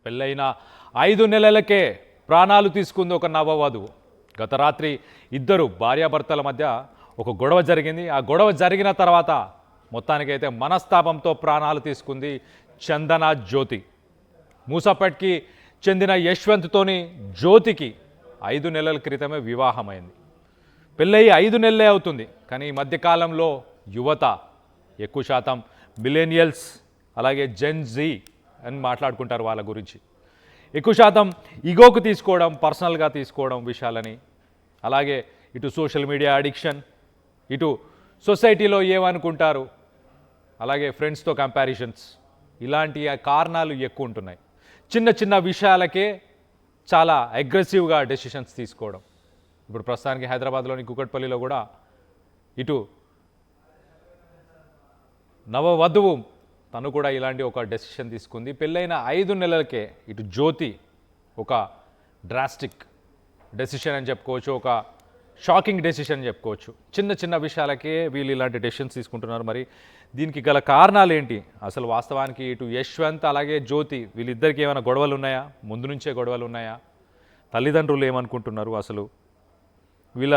పెళ్ళైన 5 నెలలకే ప్రాణాలు తీసుకుంది ఒక నవవధువు. గత రాత్రి ఇద్దరు భార్యాభర్తల మధ్య ఒక గొడవ జరిగింది. ఆ గొడవ జరిగిన తర్వాత మొత్తానికైతే మనస్తాపంతో ప్రాణాలు తీసుకుంది చందన జ్యోతి. మూసాపేట్కి చెందిన యశ్వంత్తోని జ్యోతికి 5 నెలల క్రితమే వివాహమైంది. పెళ్ళయి 5 నెలలే అవుతుంది. కానీ ఈ మధ్యకాలంలో యువత ఎక్కువ శాతం మిలేనియల్స్ అలాగే జెన్ జీ అని మాట్లాడుకుంటారు వాళ్ళ గురించి. ఎక్కువ శాతం ఈగోకు తీసుకోవడం, పర్సనల్గా తీసుకోవడం విషయాలని, అలాగే ఇటు సోషల్ మీడియా అడిక్షన్, ఇటు సొసైటీలో ఏమనుకుంటారు, అలాగే ఫ్రెండ్స్తో కంపారిజన్స్, ఇలాంటి కారణాలు ఎక్కువ ఉంటున్నాయి. చిన్న చిన్న విషయాలకే చాలా అగ్రెసివ్గా డెసిషన్స్ తీసుకోవడం. ఇప్పుడు ప్రస్తుతానికి హైదరాబాద్లోని కుకట్పల్లిలో కూడా ఇటు నవవధువు తను కూడా ఇలాంటి ఒక డెసిషన్ తీసుకుంది. పెళ్ళైన 5 నెలలకే ఇటు జ్యోతి ఒక డ్రాస్టిక్ డెసిషన్ అని చెప్పుకోవచ్చు, ఒక షాకింగ్ డెసిషన్ అని చెప్పుకోవచ్చు. చిన్న చిన్న విషయాలకే వీళ్ళు ఇలాంటి డెసిషన్స్ తీసుకుంటున్నారు. మరి దీనికి గల కారణాలు ఏంటి? అసలు వాస్తవానికి ఇటు యశ్వంత్ అలాగే జ్యోతి వీళ్ళిద్దరికి ఏమైనా గొడవలు ఉన్నాయా? ముందు నుంచే గొడవలు ఉన్నాయా? తల్లిదండ్రులు ఏమనుకుంటున్నారు? అసలు వీళ్ళ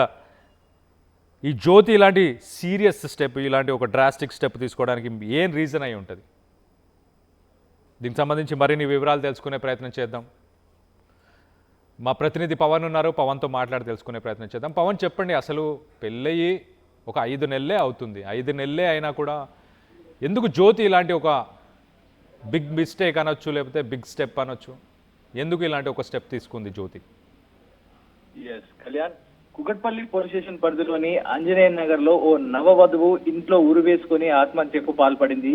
ఈ జ్యోతి ఇలాంటి సీరియస్ స్టెప్, ఇలాంటి ఒక డ్రాస్టిక్ స్టెప్ తీసుకోవడానికి ఏం రీజన్ అయి ఉంటుంది? దీనికి సంబంధించి మరిన్ని వివరాలు తెలుసుకునే ప్రయత్నం చేద్దాం. మా ప్రతినిధి పవన్ ఉన్నారు, పవన్తో మాట్లాడి తెలుసుకునే ప్రయత్నం చేద్దాం. పవన్, చెప్పండి, అసలు పెళ్ళయి ఒక 5 నెలలే అవుతుంది. 5 నెలలే అయినా కూడా ఎందుకు జ్యోతి ఇలాంటి ఒక బిగ్ మిస్టేక్ అనొచ్చు, లేకపోతే బిగ్ స్టెప్ అనొచ్చు, ఎందుకు ఇలాంటి ఒక స్టెప్ తీసుకుంది జ్యోతి? కళ్యాణ్, కుకట్పల్లి పోలీస్ స్టేషన్ పరిధిలోని ఆంజనేయ నగర్ లో ఓ నవవధువు ఇంట్లో ఉరివేసుకుని ఆత్మహత్యకు పాల్పడింది.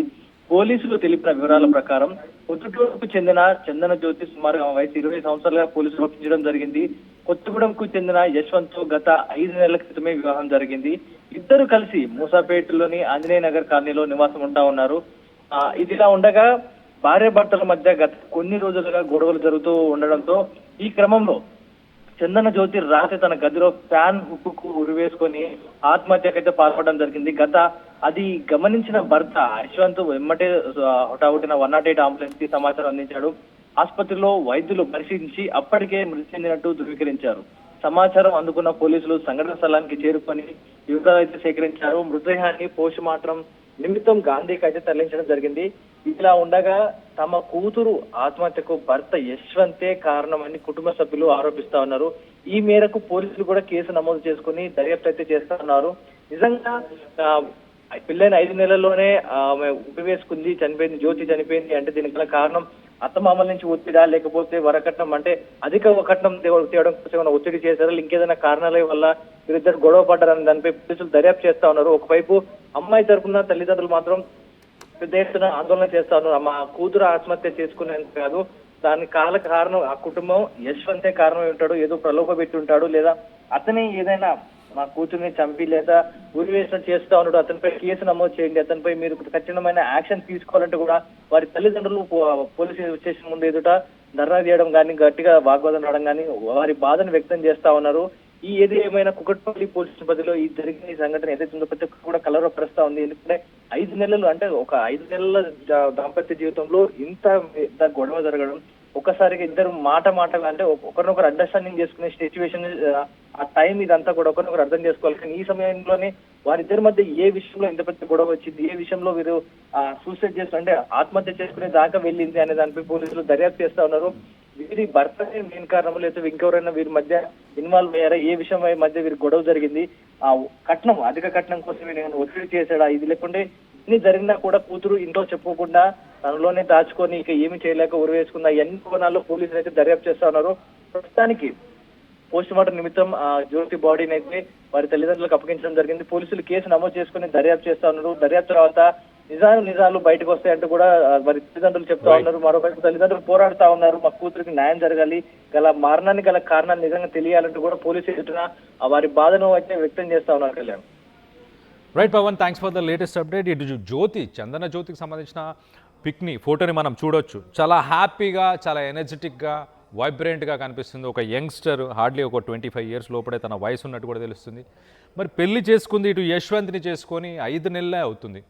పోలీసులు తెలిపిన వివరాల ప్రకారం కొత్తగూడెంకు చెందిన చందన జ్యోతి సుమారు వయసు 20 సంవత్సరాలుగా పోలీసులు ఒప్పించడం జరిగింది. కొత్తగూడెంకు చెందిన యశ్వంత్ గత 5 నెలల క్రితమే వివాహం జరిగింది. ఇద్దరు కలిసి మూసాపేటలోని ఆంజనేయ నగర్ కాలనీలో నివాసం ఉంటా ఉన్నారు. ఇదిలా ఉండగా భార్యాభర్తల మధ్య గత కొన్ని రోజులుగా గొడవలు జరుగుతూ ఉండడంతో ఈ క్రమంలో చందన జ్యోతి రాత్రి తన గదిలో ఫ్యాన్ హుక్కు ఉరివేసుకొని ఆత్మహత్యకైతే పాల్పడడం జరిగింది. అది గమనించిన భర్త యశ్వంత్ వెమ్మటే హుటాహుటిన 108 అంబులెన్స్ కి సమాచారం అందించాడు. ఆసుపత్రిలో వైద్యులు పరిశీలించి అప్పటికే మృతి చెందినట్టు ధృవీకరించారు. సమాచారం అందుకున్న పోలీసులు సంఘటన స్థలానికి చేరుకొని వివరాలు అయితే సేకరించారు. మృతదేహాన్ని పోస్ట్ మార్టం నిమిత్తం గాంధీకి అయితే తరలించడం జరిగింది. ఇలా ఉండగా తమ కూతురు ఆత్మహత్యకు భర్త యశ్వంతే కారణమని కుటుంబ సభ్యులు ఆరోపిస్తా ఉన్నారు. ఈ మేరకు పోలీసులు కూడా కేసు నమోదు చేసుకుని దర్యాప్తు అయితే చేస్తా ఉన్నారు. నిజంగా పెళ్ళైన 5 నెలల్లోనే ఆమె ఉరివేసుకుంది, చనిపోయింది, జ్యోతి చనిపోయింది అంటే దీనికి గల కారణం అత్తమామల నుంచి ఒత్తిడా, లేకపోతే వరకట్నం అంటే అధిక కట్నం తేవడం కోసం ఏమైనా ఒత్తిడి చేశారా, ఇంకేదైనా కారణాల వల్ల వీరిద్దరు గొడవ పడ్డారని దానిపై పోలీసులు దర్యాప్తు చేస్తా ఉన్నారు. ఒకవైపు అమ్మాయి తరఫున తల్లిదండ్రులు మాత్రం పెద్ద ఎత్తున ఆందోళన చేస్తా ఉన్నారు. మా కూతురు ఆత్మహత్య చేసుకునేందుకు కాదు, దానికి కారణం ఆ కుటుంబం యశ్వంతే కారణమై ఉంటాడు, ఏదో ప్రలోభ పెట్టి ఉంటాడు, లేదా అతనే ఏదైనా మా కూతుర్ని చంపి లేదా ఉరి వేసినట్టు చేస్తా ఉన్నాడు, అతనిపై కేసు నమోదు చేయండి, అతనిపై మీరు కఠినమైన యాక్షన్ తీసుకోవాలంటే కూడా వారి తల్లిదండ్రులు పోలీస్ స్టేషన్ ముందు ఎదుట ధర్నా చేయడం కానీ, గట్టిగా వాగ్వాదం రావడం కానీ వారి బాధను వ్యక్తం చేస్తా ఉన్నారు. ఏది ఏమైనా కుకట్పల్లి పోలీస్ పరిధిలో ఈ జరిగిన ఈ సంఘటన ఏదైతే ఉందో ప్రతి ఒక్కరు కూడా కలవరపరుస్తా ఉంది. ఎందుకంటే 5 నెలలు అంటే ఒక 5 నెలల దాంపత్య జీవితంలో ఇంత గొడవ జరగడం, ఒక్కసారిగా ఇద్దరు మాటలు అంటే ఒకరినొకరు అండర్స్టాండింగ్ చేసుకునే సిచ్యువేషన్, ఆ టైం ఇదంతా కూడా ఒకరినొకరు అర్థం చేసుకోవాలి. కానీ ఈ సమయంలోనే వారిద్దరి మధ్య ఏ విషయంలో ఇంత పెద్ద గొడవ వచ్చింది, ఏ విషయంలో వీరు సూసైడ్ చేస్తూ అంటే ఆత్మహత్య చేసుకునే దాకా వెళ్ళింది అనే దానిపై పోలీసులు దర్యాప్తు చేస్తా ఉన్నారు. వీరి భర్తనే మెయిన్ కారణం, లేకపోతే ఇంకెవరైనా వీరి మధ్య ఇన్వాల్వ్ అయ్యారా, ఏ విషయం మధ్య వీరి గొడవ జరిగింది, ఆ కట్నం అధిక కట్నం కోసం వీరు ఒత్తిడి చేశాడా, ఇది లేకుంటే ఇన్ని జరిగినా కూడా కూతురు ఇంట్లో చెప్పుకోకుండా తనలోనే దాచుకొని ఇక ఏమి చేయలేక ఉరివేసుకున్న ఎన్ని కోణాల్లో పోలీసులు అయితే దర్యాప్తు చేస్తా ఉన్నారు. ప్రస్తుతానికి పోస్ట్ మార్టం నిమిత్తం జ్యోతి బాడీని అయితే వారి తల్లిదండ్రులకు అప్పగించడం జరిగింది. పోలీసులు కేసు నమోదు చేసుకుని దర్యాప్తు చేస్తా ఉన్నారు. దర్యాప్తు తర్వాత నిజాలు బయటకు వస్తాయంటూ కూడా వారి తల్లిదండ్రులు చెప్తా ఉన్నారు. మరోవైపు తల్లిదండ్రులు పోరాడుతా ఉన్నారు, మా కూతురికి న్యాయం జరగాలి, మరణానికి గల కారణాలు నిజంగా తెలియాలంటూ కూడా పోలీసు ఎదుట వారి బాధను అయితే వ్యక్తం చేస్తా ఉన్నారు. Kalyan, right Pawan, thanks for the latest update. ఇటు జ్యోతి, చందన జ్యోతికి సంబంధించిన ఫోటోని మనం చూడొచ్చు. చాలా హ్యాపీగా, చాలా ఎనర్జెటిక్గా, వైబ్రెంట్గా కనిపిస్తుంది. ఒక యంగ్స్టర్, హార్డ్లీ ఒక 25 ఇయర్స్ లోపడే తన వయసు ఉన్నట్టు కూడా తెలుస్తుంది. మరి పెళ్లి చేసుకుంది ఇటు యశ్వంత్ని చేసుకొని 5 నెలలే అవుతుంది.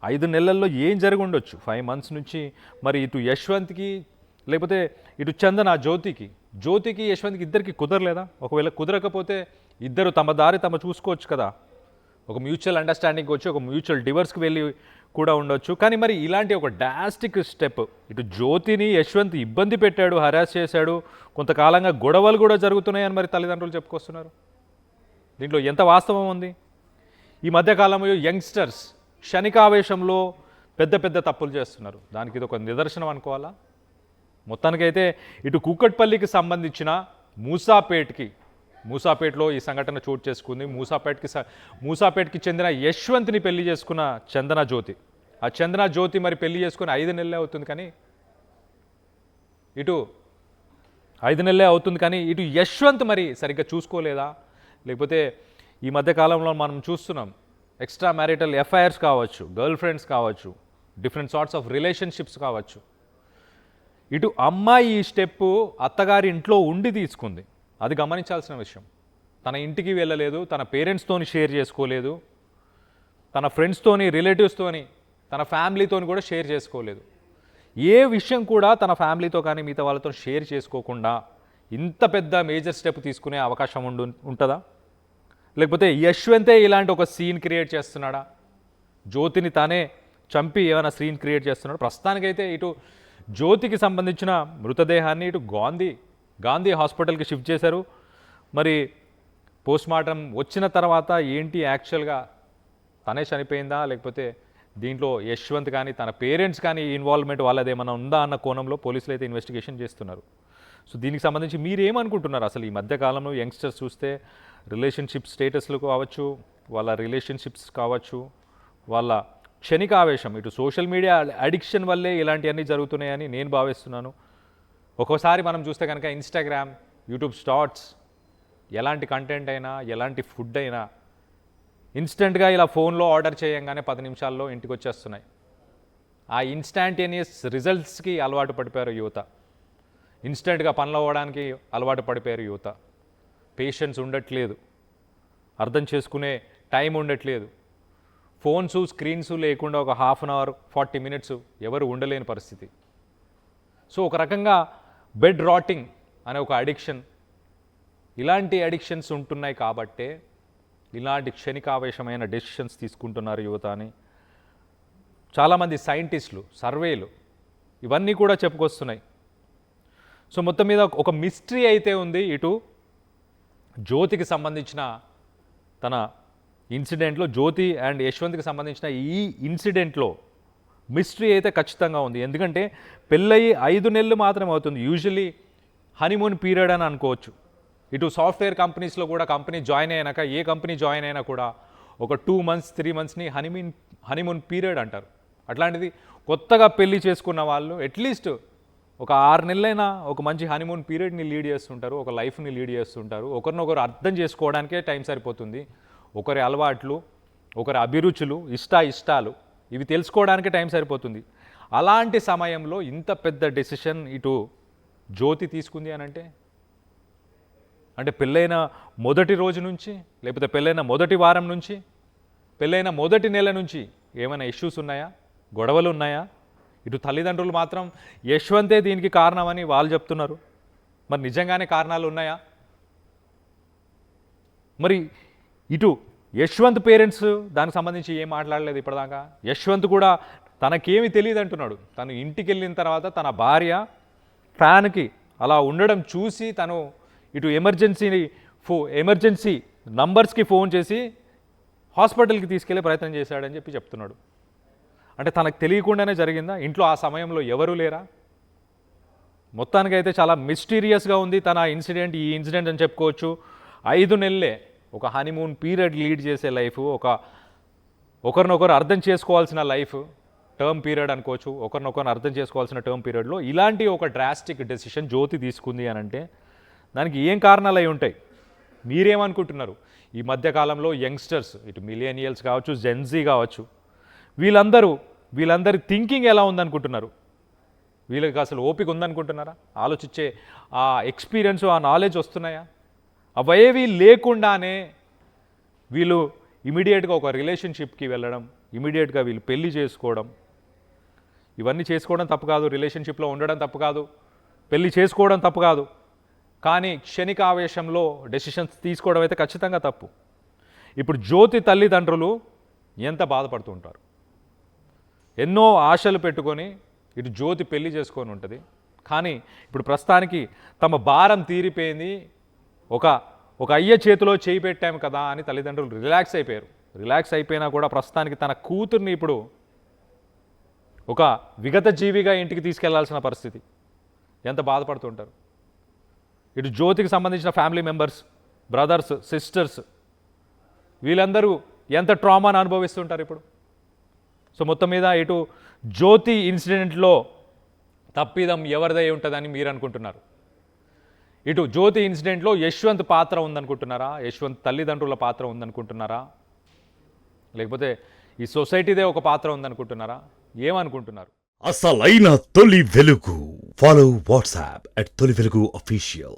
5 నెలల్లో ఏం జరిగి ఉండొచ్చు? 5 మంత్స్ నుంచి మరి ఇటు యశ్వంత్కి లేకపోతే ఇటు చందన జ్యోతికి యశ్వంత్కి ఇద్దరికి కుదరలేదా? ఒకవేళ కుదరకపోతే ఇద్దరు తమ దారి తమ చూసుకోవచ్చు కదా, ఒక మ్యూచువల్ అండర్స్టాండింగ్ వచ్చి ఒక మ్యూచువల్ డివర్స్కి వెళ్ళి కూడా ఉండొచ్చు. కానీ మరి ఇలాంటి ఒక డాస్టిక్ స్టెప్, ఇటు జ్యోతిని యశ్వంత్ ఇబ్బంది పెట్టాడు, హరాస్ చేశాడు, కొంతకాలంగా గొడవలు కూడా జరుగుతున్నాయని మరి తల్లిదండ్రులు చెప్పుకొస్తున్నారు. దీంట్లో ఎంత వాస్తవం ఉంది? ఈ మధ్యకాలంలో యంగ్స్టర్స్ క్షణికావేశంలో పెద్ద పెద్ద తప్పులు చేస్తున్నారు. దానికి ఇది ఒక నిదర్శనం అనుకోవాలా? మొత్తానికైతే ఇటు కూకట్పల్లికి సంబంధించిన మూసాపేట్లో ఈ సంఘటన చోటు చేసుకుంది. మూసాపేట్కి చెందిన యశ్వంత్ని పెళ్లి చేసుకున్న చందన జ్యోతి మరి పెళ్లి చేసుకుని 5 నెలలే అవుతుంది. కానీ ఇటు 5 నెలలే అవుతుంది కానీ ఇటు యశ్వంత్ మరి సరిగ్గా చూసుకోలేదా? లేకపోతే ఈ మధ్యకాలంలో మనం చూస్తున్నాం ఎక్స్ట్రా మ్యారిటల్ ఎఫ్ఐఆర్స్ కావచ్చు, గర్ల్ ఫ్రెండ్స్ కావచ్చు, డిఫరెంట్ సార్ట్స్ ఆఫ్ రిలేషన్షిప్స్ కావచ్చు. ఇటు అమ్మాయి ఈ స్టెప్పు అత్తగారి ఇంట్లో ఉండి తీసుకుంది. అది గమనించాల్సిన విషయం. తన ఇంటికి వెళ్ళలేదు, తన పేరెంట్స్తోని షేర్ చేసుకోలేదు, తన ఫ్రెండ్స్తోని, రిలేటివ్స్తోని, తన ఫ్యామిలీతోని కూడా షేర్ చేసుకోలేదు. ఏ విషయం కూడా తన ఫ్యామిలీతో కానీ మిగతా వాళ్ళతో షేర్ చేసుకోకుండా ఇంత పెద్ద మేజర్ స్టెప్ తీసుకునే అవకాశం ఉంటుందా? లేకపోతే యశ్వంతే ఇలాంటి ఒక సీన్ క్రియేట్ చేస్తున్నాడా? జ్యోతిని తానే చంపి ఏమైనా సీన్ క్రియేట్ చేస్తున్నాడు? ప్రస్తుతానికైతే ఇటు జ్యోతికి సంబంధించిన మృతదేహాన్ని ఇటు గాంధీ హాస్పిటల్కి షిఫ్ట్ చేశారు. మరి పోస్ట్మార్టం వచ్చిన తర్వాత ఏంటి యాక్చువల్గా తనే చనిపోయిందా, లేకపోతే దీంట్లో యశ్వంత్ కానీ తన పేరెంట్స్ కానీ ఇన్వాల్వ్మెంట్ వాళ్ళదేమైనా ఉందా అన్న కోణంలో పోలీసులు అయితే ఇన్వెస్టిగేషన్ చేస్తున్నారు. సో దీనికి సంబంధించి మీరేమనుకుంటున్నారు? అసలు ఈ మధ్యకాలంలో యంగ్స్టర్స్ చూస్తే రిలేషన్షిప్ స్టేటస్లు కావచ్చు, వాళ్ళ రిలేషన్షిప్స్ కావచ్చు, వాళ్ళ క్షణిక ఆవేశం, ఇటు సోషల్ మీడియా అడిక్షన్ వల్లే ఇలాంటివన్నీ జరుగుతున్నాయని నేను భావిస్తున్నాను. ఒక్కోసారి మనం చూస్తే కనుక ఇన్స్టాగ్రామ్, యూట్యూబ్ షార్ట్స్, ఎలాంటి కంటెంట్ అయినా, ఎలాంటి ఫుడ్ అయినా ఇన్స్టెంట్గా ఇలా ఫోన్లో ఆర్డర్ చేయంగానే 10 నిమిషాల్లో ఇంటికి వచ్చేస్తున్నాయి. ఆ ఇన్స్టాంటేనియస్ రిజల్ట్స్కి అలవాటు పడిపోయారు యువత. ఇన్స్టెంట్గా పనులు అవ్వడానికి అలవాటు పడిపోయారు యువత. పేషెన్స్ ఉండట్లేదు, అర్థం చేసుకునే టైం ఉండట్లేదు. ఫోన్స్, స్క్రీన్స్ లేకుండా ఒక హాఫ్ అన్ అవర్, 40 మినిట్స్ ఎవరు ఉండలేని పరిస్థితి. సో ఒక రకంగా బెడ్ రాటింగ్ అనే ఒక అడిక్షన్, ఇలాంటి అడిక్షన్స్ ఉంటున్నాయి కాబట్టే ఇలాంటి క్షణికావేశమైన డెసిషన్స్ తీసుకుంటున్నారు యువత అని చాలామంది సైంటిస్టులు, సర్వేలు ఇవన్నీ కూడా చెప్పుకొస్తున్నాయి. సో మొత్తం మీద ఒక మిస్టరీ అయితే ఉంది. ఇటు జ్యోతికి సంబంధించిన తన ఇన్సిడెంట్లో, జ్యోతి అండ్ యశ్వంత్కి సంబంధించిన ఈ ఇన్సిడెంట్లో మిస్టరీ అయితే ఖచ్చితంగా ఉంది. ఎందుకంటే పెళ్ళయి 5 నెలలు మాత్రమే అవుతుంది. యూజువల్లీ హనీమూన్ పీరియడ్ అని అనుకోవచ్చు. ఇటు సాఫ్ట్వేర్ కంపెనీస్లో కూడా కంపెనీ జాయిన్ అయినాక, ఏ కంపెనీ జాయిన్ అయినా కూడా ఒక 2 మంత్స్ 3 మంత్స్ని హనీమూన్ పీరియడ్ అంటారు. అట్లాంటిది కొత్తగా పెళ్లి చేసుకున్న వాళ్ళు అట్లీస్ట్ ఒక 6 నెలలైనా ఒక మంచి హనీమూన్ పీరియడ్ని లీడ్ చేస్తుంటారు, ఒక లైఫ్ని లీడ్ చేస్తుంటారు. ఒకరినొకరు అర్థం చేసుకోవడానికే టైం సరిపోతుంది. ఒకరి అలవాట్లు, ఒకరి అభిరుచులు, ఇష్టాలు ఇవి తెలుసుకోవడానికే టైం సరిపోతుంది. అలాంటి సమయంలో ఇంత పెద్ద డెసిషన్ ఇటు జ్యోతి తీసుకుంది అని అంటే పెళ్ళైన మొదటి రోజు నుంచి, లేకపోతే పెళ్ళైన మొదటి వారం నుంచి, పెళ్ళైన మొదటి నెల నుంచి ఏమైనా ఇష్యూస్ ఉన్నాయా, గొడవలు ఉన్నాయా? ఇటు తల్లిదండ్రులు మాత్రం యశ్వంతే దీనికి కారణమని వాళ్ళు చెప్తున్నారు. మరి నిజంగానే కారణాలు ఉన్నాయా? మరి ఇటు యశ్వంత్ పేరెంట్స్ దానికి సంబంధించి ఏం మాట్లాడలేదు ఇప్పటిదాకా. యశ్వంత్ కూడా తనకేమీ తెలియదు అంటున్నాడు. తను ఇంటికి వెళ్ళిన తర్వాత తన భార్య ఫ్యాన్కి అలా ఉండడం చూసి తను ఇటు ఎమర్జెన్సీ నంబర్స్కి ఫోన్ చేసి హాస్పిటల్కి తీసుకెళ్లే ప్రయత్నం చేశాడని చెప్తున్నాడు. అంటే తనకు తెలియకుండానే జరిగిందా? ఇంట్లో ఆ సమయంలో ఎవరూ లేరా? మొత్తానికైతే చాలా మిస్టీరియస్గా ఉంది తన ఇన్సిడెంట్. ఈ ఇన్సిడెంట్ అని చెప్పుకోవచ్చు. 5 నెలలే ఒక హనీమూన్ పీరియడ్ లీడ్ చేసే లైఫ్, ఒకరినొకరు అర్థం చేసుకోవాల్సిన లైఫ్, టర్మ్ పీరియడ్ అనుకోవచ్చు. ఒకరినొకరు అర్థం చేసుకోవాల్సిన టర్మ్ పీరియడ్లో ఇలాంటి ఒక డ్రాస్టిక్ డెసిషన్ జ్యోతి తీసుకుంది అని అంటే దానికి ఏం కారణాలు అయి ఉంటాయి? మీరేమనుకుంటున్నారు? ఈ మధ్యకాలంలో యంగ్స్టర్స్, ఇటు మిలేనియల్స్ కావచ్చు, జెన్జీ కావచ్చు, వీళ్ళందరి థింకింగ్ ఎలా ఉందనుకుంటున్నారు? వీళ్ళకి అసలు ఓపిక ఉందనుకుంటున్నారా? ఆలోచించే ఆ ఎక్స్పీరియన్స్, ఆ నాలెడ్జ్ వస్తున్నాయా? అవేవి లేకుండానే వీళ్ళు ఇమీడియట్గా ఒక రిలేషన్షిప్కి వెళ్ళడం, ఇమీడియట్గా వీళ్ళు పెళ్లి చేసుకోవడం, ఇవన్నీ చేసుకోవడం తప్పు కాదు, రిలేషన్షిప్లో ఉండడం తప్పు కాదు. పెళ్లి చేసుకోవడం తప్పు కాదు, కానీ క్షణిక ఆవేశంలో డెసిషన్స్ తీసుకోవడం అయితే ఖచ్చితంగా తప్పు. ఇప్పుడు జ్యోతి తల్లిదండ్రులు ఎంత బాధపడుతూ ఉంటారు. ఎన్నో ఆశలు పెట్టుకొని ఇటు జ్యోతి పెళ్లి చేసుకొని ఉంటుంది, కానీ ఇప్పుడు ప్రస్తుతానికి తమ భారం తీరిపోయింది, ఒక అయ్య చేతిలో చేయి పెట్టాము కదా అని తల్లిదండ్రులు రిలాక్స్ అయిపోయారు. రిలాక్స్ అయిపోయినా కూడా ప్రస్తుతానికి తన కూతుర్ని ఇప్పుడు ఒక విగత జీవిగా ఇంటికి తీసుకెళ్లాల్సిన పరిస్థితి. ఎంత బాధపడుతుంటారు. ఇటు జ్యోతికి సంబంధించిన ఫ్యామిలీ మెంబర్స్, బ్రదర్స్, సిస్టర్స్, వీళ్ళందరూ ఎంత ట్రామాను అనుభవిస్తుంటారు ఇప్పుడు. సో మొత్తం మీద ఇటు జ్యోతి ఇన్సిడెంట్లో తప్పిదం ఎవరిదై ఉంటుందని మీరు అనుకుంటున్నారు? ఇటు జ్యోతి ఇన్సిడెంట్లో యశ్వంత్ పాత్ర ఉందనుకుంటున్నారా? యశ్వంత్ తల్లిదండ్రుల పాత్ర ఉందనుకుంటున్నారా? లేకపోతే ఈ సొసైటీదే ఒక పాత్ర ఉందనుకుంటున్నారా? ఏమనుకుంటున్నారు? అసలైన తొలి వెలుగు. ఫాలో వాట్సాప్ @తొలి వెలుగు అఫీషియల్.